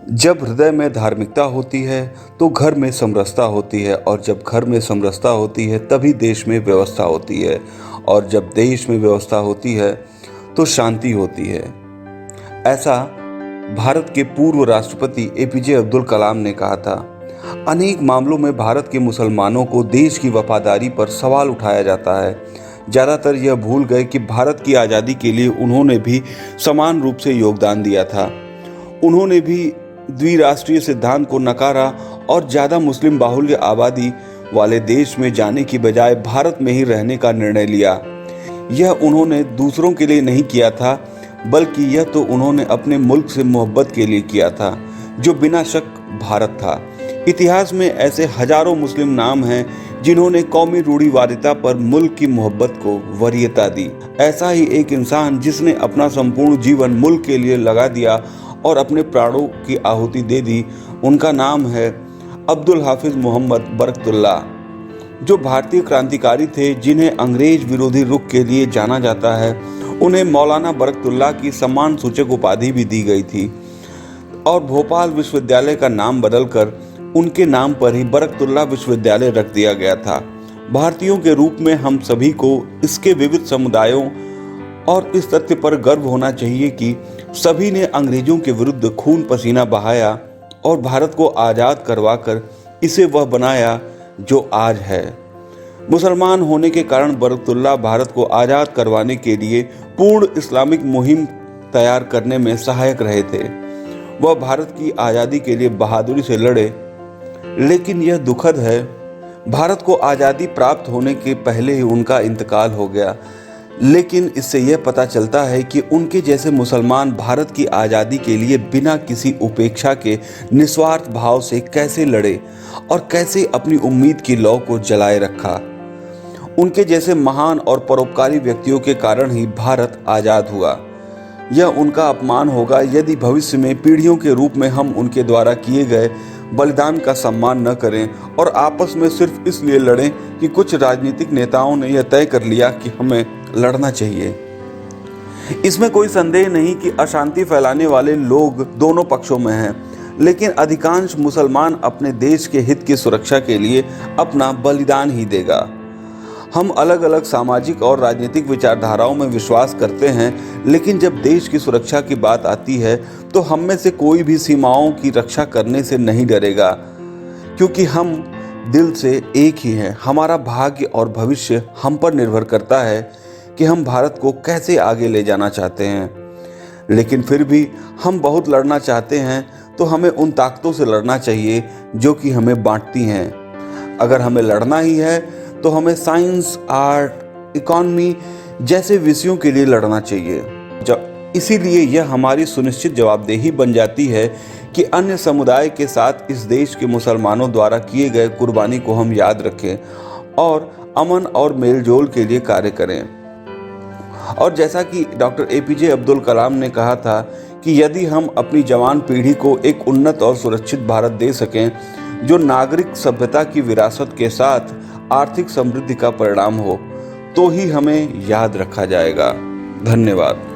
जब हृदय में धार्मिकता होती है तो घर में समरसता होती है, और जब घर में समरसता होती है तभी देश में व्यवस्था होती है, और जब देश में व्यवस्था होती है तो शांति होती है। ऐसा भारत के पूर्व राष्ट्रपति एपीजे अब्दुल कलाम ने कहा था। अनेक मामलों में भारत के मुसलमानों को देश की वफादारी पर सवाल उठाया जाता है। ज़्यादातर यह भूल गए कि भारत की आज़ादी के लिए उन्होंने भी समान रूप से योगदान दिया था। उन्होंने भी द्विराष्ट्रीय सिद्धांत को नकारा और ज़्यादा मुस्लिम बाहुल्य आबादी वाले देश में जाने की बजाय भारत में ही रहने का निर्णय लिया। यह उन्होंने दूसरों के लिए नहीं किया था, बल्कि यह तो उन्होंने अपने मुल्क से मोहब्बत के लिए किया था, जो बिना शक भारत था। इतिहास में ऐसे हजारों मुस्लिम नाम हैं जिन्होंने कौमी रूढ़िवादिता पर मुल्क की मोहब्बत को वरीयता दी। ऐसा ही एक इंसान जिसने अपना संपूर्ण जीवन मुल्क के लिए लगा दिया और अपने प्राणों की आहुति दे दी, उनका नाम है अब्दुल हाफिज मोहम्मद बरकतुल्लाह, जो भारतीय क्रांतिकारी थे जिन्हें अंग्रेज विरोधी रुख के लिए जाना जाता है। उन्हें मौलाना बरकतुल्लाह की सम्मान सूचक उपाधि भी दी गई थी और भोपाल विश्वविद्यालय का नाम बदलकर उनके नाम पर ही बरकतुल्लाह विश्वविद्यालय रख दिया गया था। भारतीयों के रूप में हम सभी को इसके विविध समुदायों और इस तथ्य पर गर्व होना चाहिए कि सभी ने अंग्रेजों के विरुद्ध खून पसीना बहाया और भारत को आज़ाद करवाकर इसे वह बनाया जो आज है। मुसलमान होने के कारण बरकतुल्लाह भारत को आज़ाद करवाने के लिए पूर्ण इस्लामिक मुहिम तैयार करने में सहायक रहे थे। वह भारत की आज़ादी के लिए बहादुरी से लड़े, लेकिन यह दुखद है, भारत को आज़ादी प्राप्त होने के पहले ही उनका इंतकाल हो गया। लेकिन इससे यह पता चलता है कि उनके जैसे मुसलमान भारत की आज़ादी के लिए बिना किसी उपेक्षा के निस्वार्थ भाव से कैसे लड़े और कैसे अपनी उम्मीद की लौ को जलाए रखा। उनके जैसे महान और परोपकारी व्यक्तियों के कारण ही भारत आज़ाद हुआ। यह उनका अपमान होगा यदि भविष्य में पीढ़ियों के रूप में हम उनके द्वारा किए गए बलिदान का सम्मान न करें और आपस में सिर्फ इसलिए लड़ें कि कुछ राजनीतिक नेताओं ने यह तय कर लिया कि हमें लड़ना चाहिए। इसमें कोई संदेह नहीं कि अशांति फैलाने वाले लोग दोनों पक्षों में हैं, लेकिन अधिकांश मुसलमान अपने देश के हित की सुरक्षा के लिए अपना बलिदान ही देगा। हम अलग अलग सामाजिक और राजनीतिक विचारधाराओं में विश्वास करते हैं, लेकिन जब देश की सुरक्षा की बात आती है तो हम में से कोई भी सीमाओं की रक्षा करने से नहीं डरेगा, क्योंकि हम दिल से एक ही हैं। हमारा भाग्य और भविष्य हम पर निर्भर करता है कि हम भारत को कैसे आगे ले जाना चाहते हैं। लेकिन फिर भी हम बहुत लड़ना चाहते हैं तो हमें उन ताकतों से लड़ना चाहिए जो कि हमें बांटती हैं। अगर हमें लड़ना ही है तो हमें साइंस, आर्ट, इकोनॉमी जैसे विषयों के लिए लड़ना चाहिए। इसीलिए यह हमारी सुनिश्चित जवाबदेही बन जाती है कि अन्य समुदाय के साथ इस देश के मुसलमानों द्वारा किए गए कुर्बानी को हम याद रखें और अमन और मेलजोल के लिए कार्य करें। और जैसा कि डॉक्टर एपीजे अब्दुल कलाम ने कहा था कि यदि हम अपनी जवान पीढ़ी को एक उन्नत और सुरक्षित भारत दे सकें जो नागरिक सभ्यता की विरासत के साथ आर्थिक समृद्धि का परिणाम हो, तो ही हमें याद रखा जाएगा। धन्यवाद।